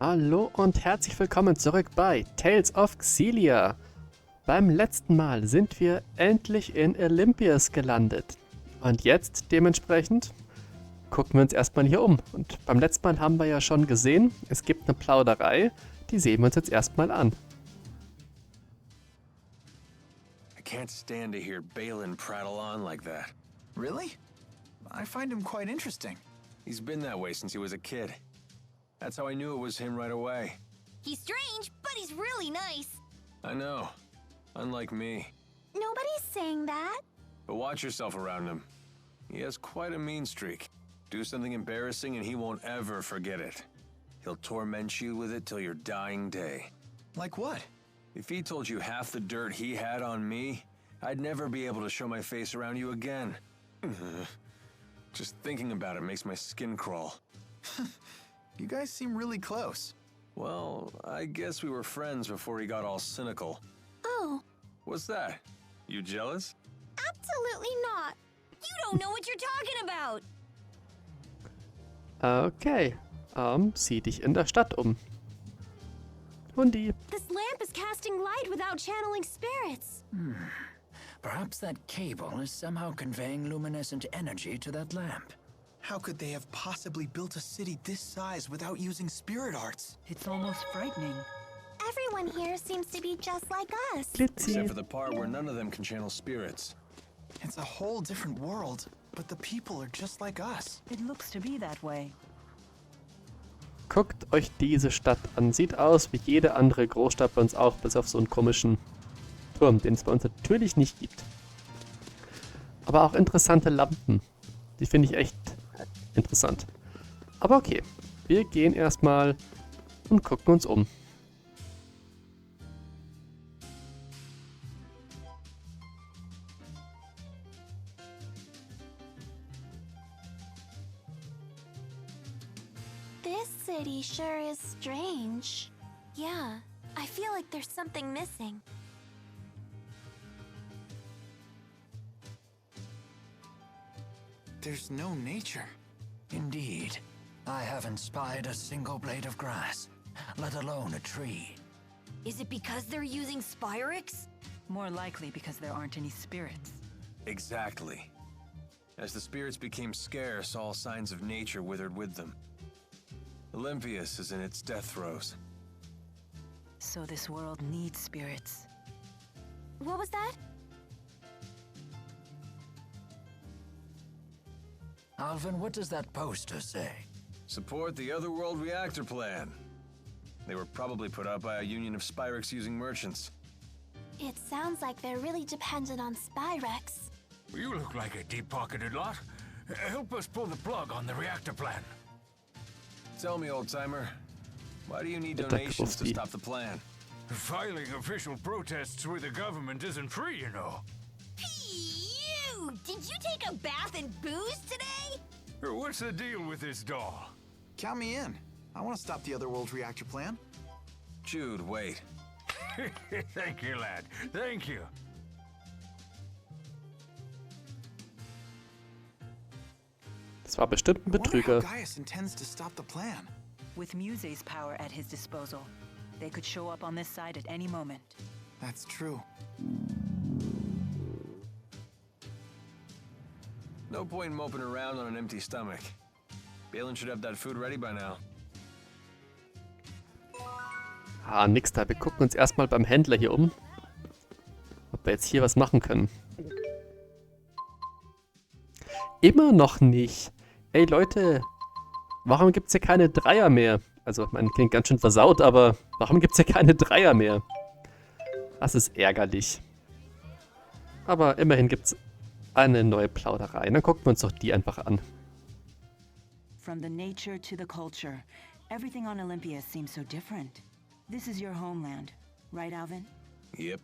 Hallo und herzlich willkommen zurück bei Tales of Xillia. Beim letzten Mal sind wir endlich in Olympias gelandet. Und jetzt, dementsprechend, gucken wir uns erstmal hier um. Und beim letzten Mal haben wir ja schon gesehen, es gibt eine Plauderei, die sehen wir uns jetzt erstmal an. I can't stand to hear Balin prattle on like that. Really? I find him quite interesting. He's been that way since he was a kid. That's how I knew it was him right away. He's strange, but he's really nice. I know. Unlike me. Nobody's saying that. But watch yourself around him. He has quite a mean streak. Do something embarrassing and he won't ever forget it. He'll torment you with it till your dying day. Like what? If he told you half the dirt he had on me, I'd never be able to show my face around you again. Just thinking about it makes my skin crawl. You guys seem really close. Well, I guess we were friends before he got all cynical. Oh, What's that? You jealous? absolutely not. You don't know what you're talking about. Okay, sieh dich in der Stadt um. Hundi. This lamp is casting light without channeling spirits. Perhaps that cable is somehow conveying luminescent energy to that lamp. How could they have possibly built a city this size without using spirit arts? It's almost frightening. Everyone here seems to be just like us. Glitzi. Except for the part where none of them can channel spirits. It's a whole different world, but the people are just like us. It looks to be that way. Guckt euch diese Stadt an. Sieht aus wie jede andere Großstadt bei uns auch, bis auf so einen komischen Turm, den es bei uns natürlich nicht gibt. Aber auch interessante Lampen. Die finde ich echt interessant. Aber okay, wir gehen erstmal und gucken uns um. This city sure is strange. Yeah, I feel like there's something missing. There's no nature. Indeed. I haven't spied a single blade of grass, let alone a tree. Is it because they're using Spyrix? More likely because there aren't any spirits. Exactly. As the spirits became scarce, all signs of nature withered with them. Olympias is in its death throes. So this world needs spirits. What was that? Alvin, what does that poster say? Support the Otherworld reactor plan. They were probably put out by a union of Spyrix-using merchants. It sounds like they're really dependent on Spyrex. You look like a deep-pocketed lot. Help us pull the plug on the reactor plan. Tell me, old-timer, why do you need Bitte, donations to Krusty. stop the plan? Filing official protests with the government isn't free, you know. Phew! Did you take a bath in booze today? What's the deal with this doll? Count me in. I want to stop the Otherworld reactor plan. Jude, wait. Thank you, lad. Thank you. Das war bestimmt ein I wonder how Betrüger. Gaius intends to stop the plan. With Muse's power at his disposal, they could show up on this side at any moment. That's true. No point moping around on an empty stomach. Balin should have that food ready by now. Ah, nix da. Wir gucken uns erstmal beim Händler hier um. Ob wir jetzt hier was machen können. Immer noch nicht. Ey Leute, warum gibt's hier keine Dreier mehr? Also, man klingt ganz schön versaut, aber warum gibt's hier keine Dreier mehr? Das ist ärgerlich. Aber immerhin gibt's eine neue Plauderei. Dann gucken wir uns doch die einfach an. From the nature to the culture, everything on Olympia seems so different. This is your homeland, right, Alvin? Yep.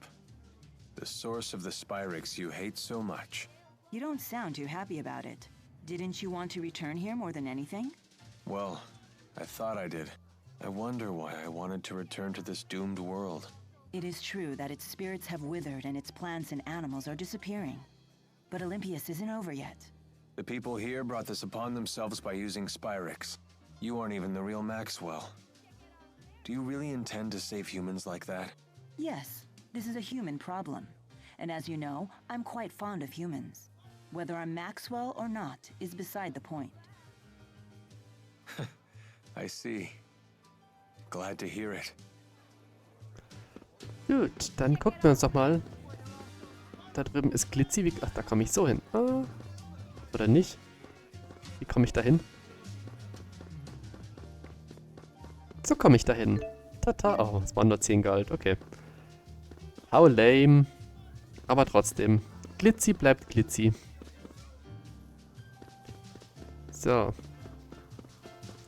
The source of the Spyrix you hate so much. You don't sound too happy about it. Didn't you want to return here more than anything? Well, I thought I did. I wonder why I wanted to return to this doomed world. It is true that its spirits have withered and its plants and animals are disappearing. But Olympias isn't over yet. The people here brought this upon themselves by using Spyrix. You aren't even the real Maxwell. Do you really intend to save humans like that? Yes, this is a human problem. And as you know, I'm quite fond of humans. Whether I'm Maxwell or not is beside the point. I see. Glad to hear it. Gut, dann gucken wir uns doch mal. Da drüben ist Glitzy. Ach, da komme ich so hin. Ah. Oder nicht? Wie komme ich da hin? So komme ich da hin. Tata. Oh, es waren nur 10 Gold. Okay. How lame. Aber trotzdem. Glitzy bleibt Glitzy. So.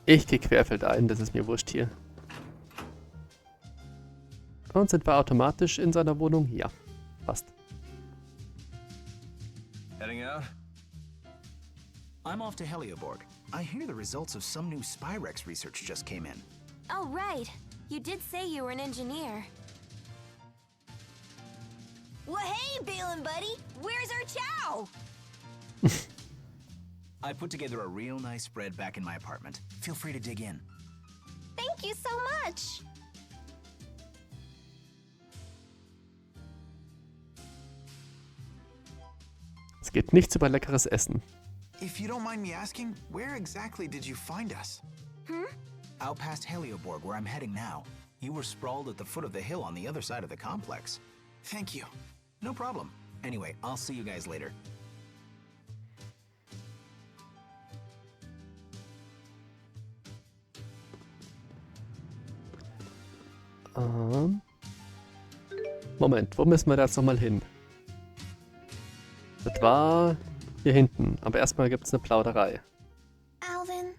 Ich gehe querfeldein. Das ist mir wurscht hier. Und sind wir automatisch in seiner Wohnung? Ja. Passt. Heading out? I'm off to Helioborg. I hear the results of some new Spyrex research just came in. Oh, right. You did say you were an engineer. Well, hey, Balin buddy. Where's our chow? I put together a real nice spread back in my apartment. Feel free to dig in. Thank you so much. Es geht nichts über leckeres Essen. If you don't mind me asking, where exactly did you find us? Out past Helioborg, where I'm heading now. You were sprawled at the foot of the hill on the other side of the complex. Thank you. No problem. Anyway, I'll see you guys later. Moment, wo müssen wir da jetzt nochmal hin? Das war hier hinten, aber erstmal gibt es eine Plauderei. Alvin,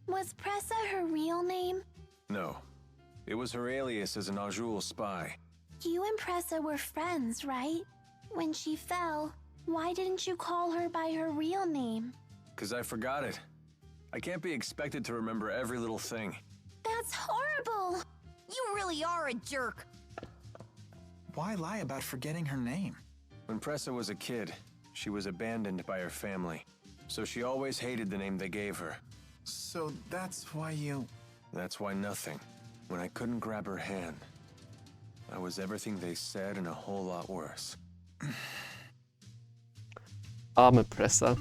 was Pressa her real name? No. It was her alias as an Azul spy. You and Pressa were friends, right? When she fell, why didn't you call her by her real name? 'Cause I forgot it. I can't be expected to remember every little thing. That's horrible! You really are a jerk. Why lie about forgetting her name? When Pressa was a kid, she was abandoned by her family. So she always hated the name they gave her. So that's why you... That's why nothing. When I couldn't grab her hand, I was everything they said and a whole lot worse. Arme Pressa.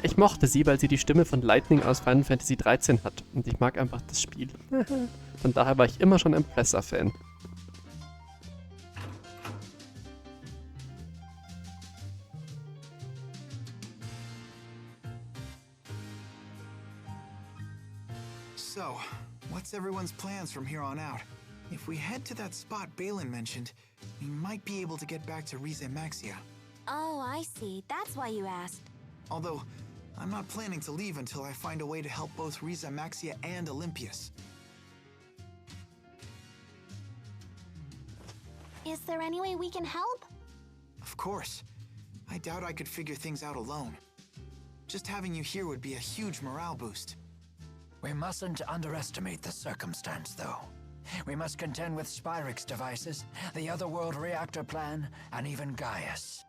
Ich mochte sie, weil sie die Stimme von Lightning aus Final Fantasy 13 hat. Und ich mag einfach das Spiel. Von daher war ich immer schon ein Pressa-Fan. So, what's everyone's plans from here on out? If we head to that spot Balin mentioned, we might be able to get back to Rieze Maxia. Oh, I see. That's why you asked. Although, I'm not planning to leave until I find a way to help both Rieze Maxia and Olympias. Is there any way we can help? Of course. I doubt I could figure things out alone. Just having you here would be a huge morale boost. We mustn't underestimate the circumstance, though. We must contend with Spyrex devices, the Otherworld reactor plan, and even Gaius.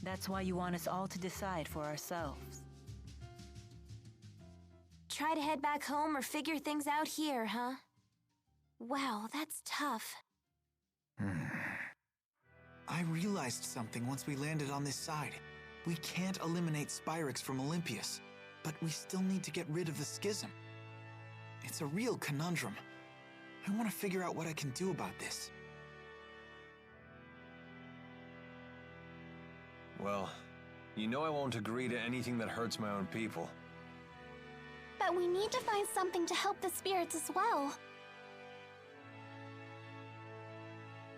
That's why you want us all to decide for ourselves. Try to head back home or figure things out here, huh? Wow, that's tough. I realized something once we landed on this side. We can't eliminate Spyrex from Olympias, but we still need to get rid of the schism. It's a real conundrum. I want to figure out what I can do about this. Well, you know I won't agree to anything that hurts my own people. But we need to find something to help the spirits as well.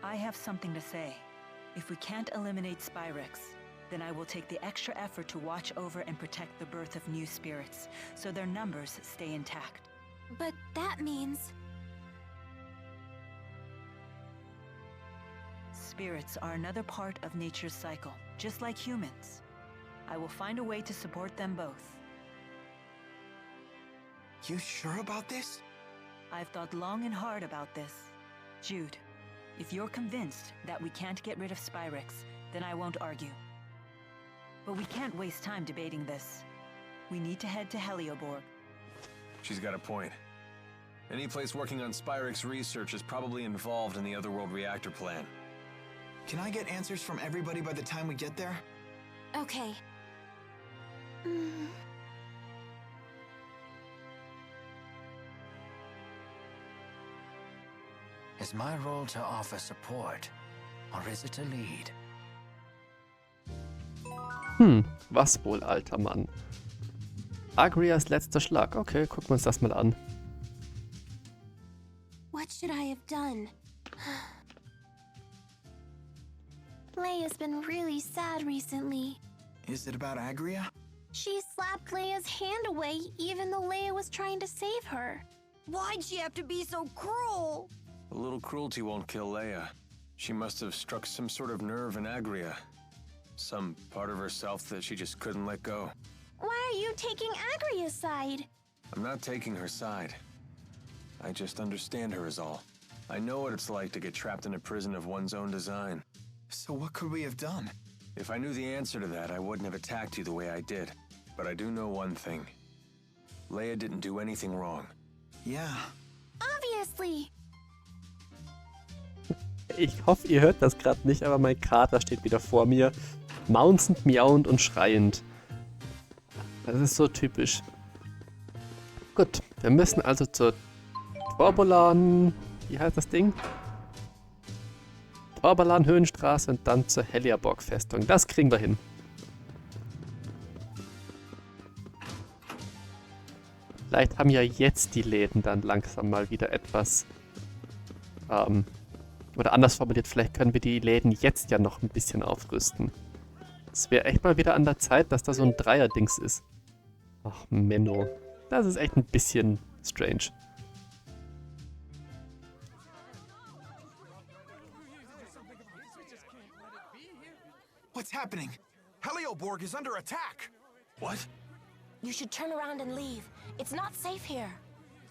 I have something to say. If we can't eliminate Spyrex, then I will take the extra effort to watch over and protect the birth of new spirits, so their numbers stay intact. But that means... Spirits are another part of nature's cycle, just like humans. I will find a way to support them both. You sure about this? I've thought long and hard about this. Jyde, if you're convinced that we can't get rid of Spyrex, then I won't argue. But we can't waste time debating this. We need to head to Helioborg. She's got a point. Any place working on Spyrix research is probably involved in the Otherworld reactor plan. Can I get answers from everybody by the time we get there? Okay. Is my role to offer support, or is it to lead? Was wohl, alter Mann? Agrias letzter Schlag. Okay, gucken wir uns das mal an. What should I have done? Leia's been really sad recently. Is it about Agria? She slapped Leia's hand away even though Leia was trying to save her. Why'd she have to be so cruel? A little cruelty won't kill Leia. She must have struck some sort of nerve in Agria. Some part of herself that she just couldn't let go. Why are you taking Agria's side? I'm not taking her side. I just understand her is all. I know what it's like to get trapped in a prison of one's own design. So what could we have done? If I knew the answer to that, I wouldn't have attacked you the way I did. But I do know one thing. Leia didn't do anything wrong. Yeah. Obviously. Ich hoffe, ihr hört das gerade nicht, aber mein Kater steht wieder vor mir. Maunzend, miauend und schreiend. Das ist so typisch. Gut, wir müssen also zur Torbolan... Wie heißt das Ding? Torbolan-Höhenstraße und dann zur Helioborg-Festung. Das kriegen wir hin. Vielleicht haben ja jetzt die Läden dann langsam mal wieder etwas... Oder anders formuliert, vielleicht können wir die Läden jetzt ja noch ein bisschen aufrüsten. Es wäre echt mal wieder an der Zeit, dass da so ein Dreier-Dings ist. Ach, Menno. Das ist echt ein bisschen strange. What's happening? Helioborg is under attack! What? You should turn around and leave. It's not safe here.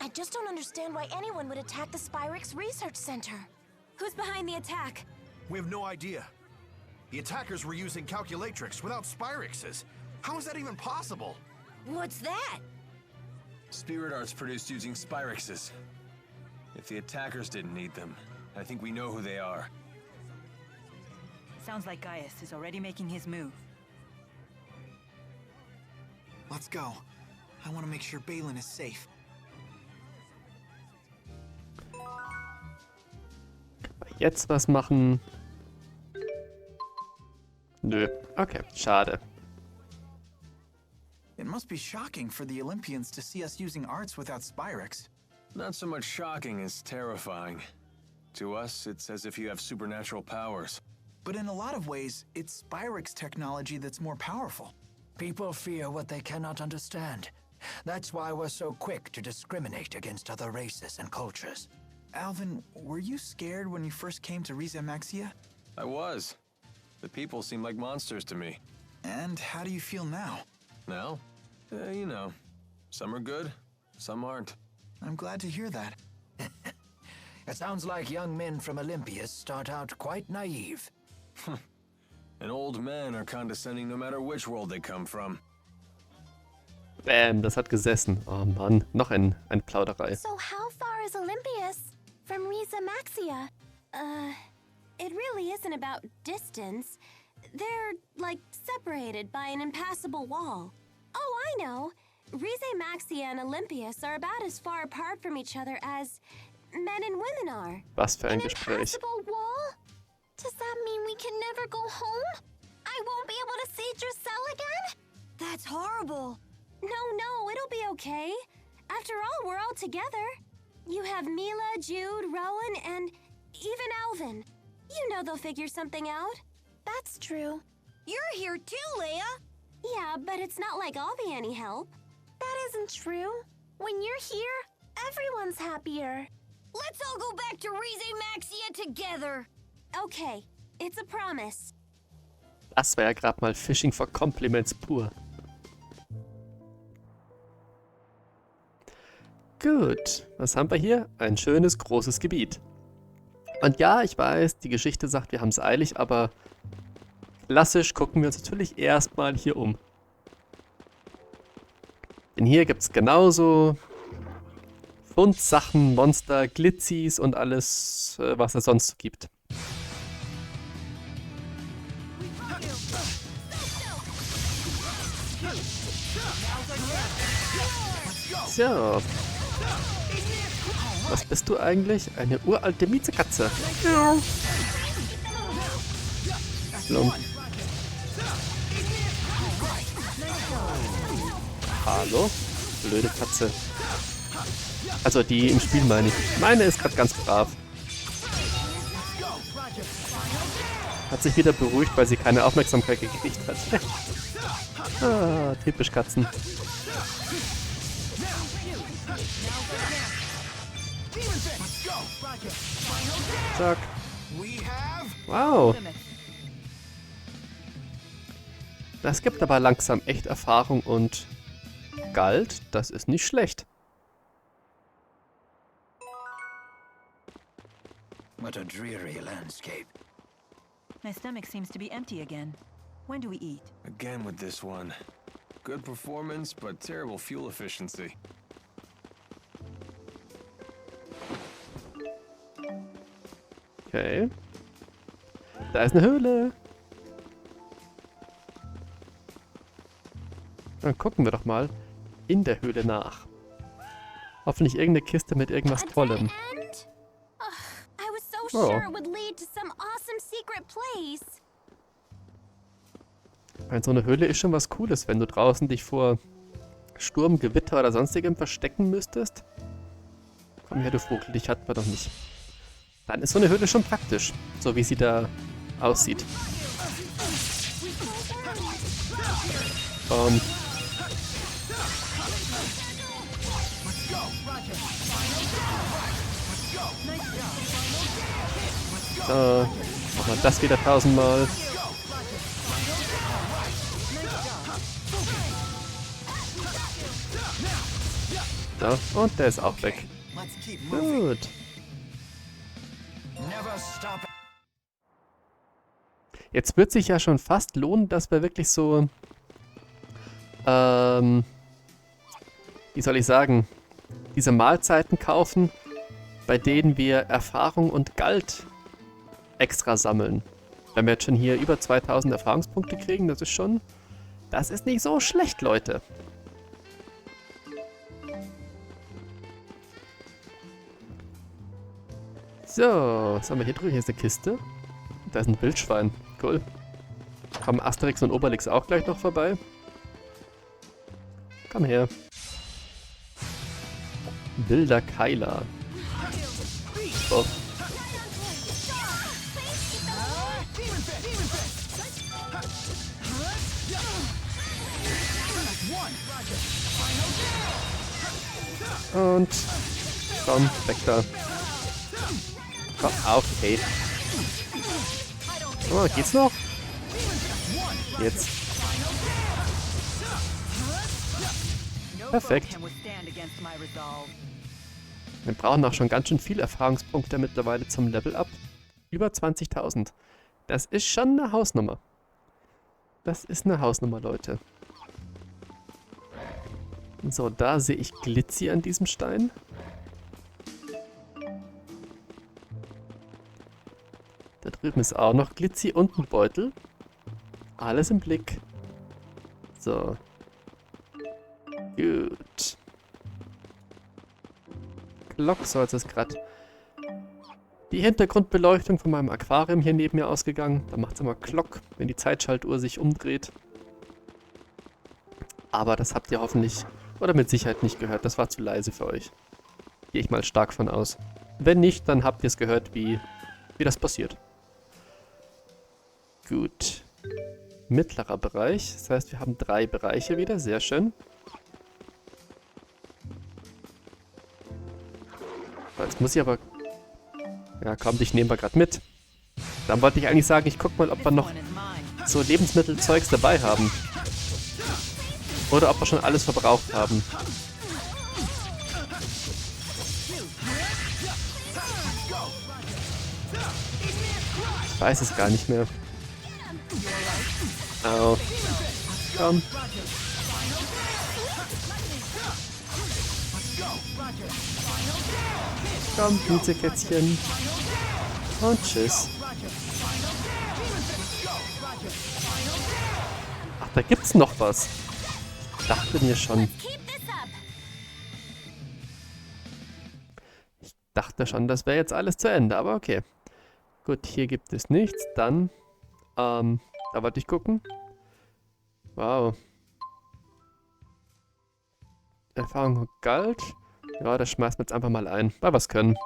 I just don't understand why anyone would attack the Spyrix Research Center. Who's behind the attack? We have no idea. The attackers were using calculatrix without Spyrixes. How is that even possible? What's that? Spirit arts produced using Spyrixes. If the attackers didn't need them, I think we know who they are. Sounds like Gaius is already making his move. Let's go. I want to make sure Balin is safe. Jetzt was machen? Nö. Okay, schade. It must be shocking for the Olympians to see us using arts without Spyrix. Not so much shocking as terrifying. To us, it's as if you have supernatural powers. But in a lot of ways, it's Spyrix technology that's more powerful. People fear what they cannot understand. That's why we're so quick to discriminate against other races and cultures. Alvin, were you scared when you first came to Rieze Maxia? I was. The people seem like monsters to me. And how do you feel now? Now? You know. Some are good, some aren't. I'm glad to hear that. It sounds like young men from Olympias start out quite naive. And old men are condescending no matter which world they come from. Bam, das hat gesessen. Oh Mann, noch ein Plauderei. So how far is Olympias from Rieze Maxia? It really isn't about distance. They're, like, separated by an impassable wall. Oh, I know. Rieze Maxia and Olympias are about as far apart from each other as men and women are. Was für ein An Gespräch. impassable wall? Does that mean we can never go home? I won't be able to see Drusilla again? That's horrible. No, it'll be okay. After all, we're all together. You have Milla, Jude, Rowan, and even Alvin. You know they'll figure something out. That's true. You're here too, Leia. Yeah, but it's not like I'll be any help. That isn't true. When you're here, everyone's happier. Let's all go back to Rieze Maxia together. Okay, it's a promise. Das war ja gerade mal Fishing for Compliments pur. Gut, was haben wir hier? Ein schönes, großes Gebiet. Und ja, ich weiß, die Geschichte sagt, wir haben es eilig, aber klassisch gucken wir uns natürlich erstmal hier um. Denn hier gibt es genauso Fundsachen, Monster, Glitzis und alles, was es sonst so gibt. So. Was bist du eigentlich? Eine uralte Miezekatze. Plump. Hallo? Blöde Katze. Also die im Spiel meine ich. Meine ist gerade ganz brav. Hat sich wieder beruhigt, weil sie keine Aufmerksamkeit gekriegt hat. Ah, typisch Katzen. Zack. Wow. Das gibt aber langsam echt Erfahrung und Galt. Das ist nicht schlecht. What a dreary landscape. My stomach seems to be empty again. When do we eat? Again with this one. Good performance, but terrible fuel efficiency. Okay. Da ist eine Höhle. Dann gucken wir doch mal in der Höhle nach. Hoffentlich irgendeine Kiste mit irgendwas Tollem. I was so Oh. sure it would lead to some awesome secret place. So eine Höhle ist schon was Cooles, wenn du draußen dich vor Sturm, Gewitter oder sonstigem verstecken müsstest. Komm her, du Vogel, dich hat man doch nicht. Dann ist so eine Höhle schon praktisch, so wie sie da aussieht. So, machen wir das wieder 1000-mal. So, und der ist auch weg. Gut. Jetzt wird sich ja schon fast lohnen, dass wir wirklich so, wie soll ich sagen, diese Mahlzeiten kaufen, bei denen wir Erfahrung und Galt extra sammeln. Wenn wir jetzt schon hier über 2000 Erfahrungspunkte kriegen, das ist nicht so schlecht, Leute. So, was haben wir hier drüben? Hier ist eine Kiste. Da ist ein Wildschwein. Cool. Kommen Asterix und Obelix auch gleich noch vorbei? Komm her. Wilder Keiler. Oh. Und komm, weg da. Komm, okay. Oh, geht's noch? Jetzt. Perfekt. Wir brauchen auch schon ganz schön viele Erfahrungspunkte mittlerweile zum Level-Up. Über 20.000. Das ist schon eine Hausnummer. Das ist eine Hausnummer, Leute. So, da sehe ich Glitzi an diesem Stein. Da drüben ist auch noch Glitzi und ein Beutel. Alles im Blick. So. Gut. Glock, so jetzt ist gerade die Hintergrundbeleuchtung von meinem Aquarium hier neben mir ausgegangen. Da macht es immer Glock, wenn die Zeitschaltuhr sich umdreht. Aber das habt ihr hoffentlich oder mit Sicherheit nicht gehört. Das war zu leise für euch. Gehe ich mal stark von aus. Wenn nicht, dann habt ihr es gehört, wie das passiert. Gut. Mittlerer Bereich. Das heißt, wir haben 3 Bereiche wieder. Sehr schön. Jetzt muss ich aber... Ja, komm, dich nehmen wir gerade mit. Dann wollte ich eigentlich sagen, ich guck mal, ob wir noch so Lebensmittelzeugs dabei haben. Oder ob wir schon alles verbraucht haben. Ich weiß es gar nicht mehr. Au. Komm. Komm, Miezekätzchen. Und tschüss. Ach, da gibt's noch was. Ich dachte mir schon. Ich dachte schon, das wäre jetzt alles zu Ende, aber okay. Gut, hier gibt es nichts. Dann, da wollte ich gucken. Wow. Erfahrung galt. Ja, das schmeißen wir jetzt einfach mal ein, weil wir es können.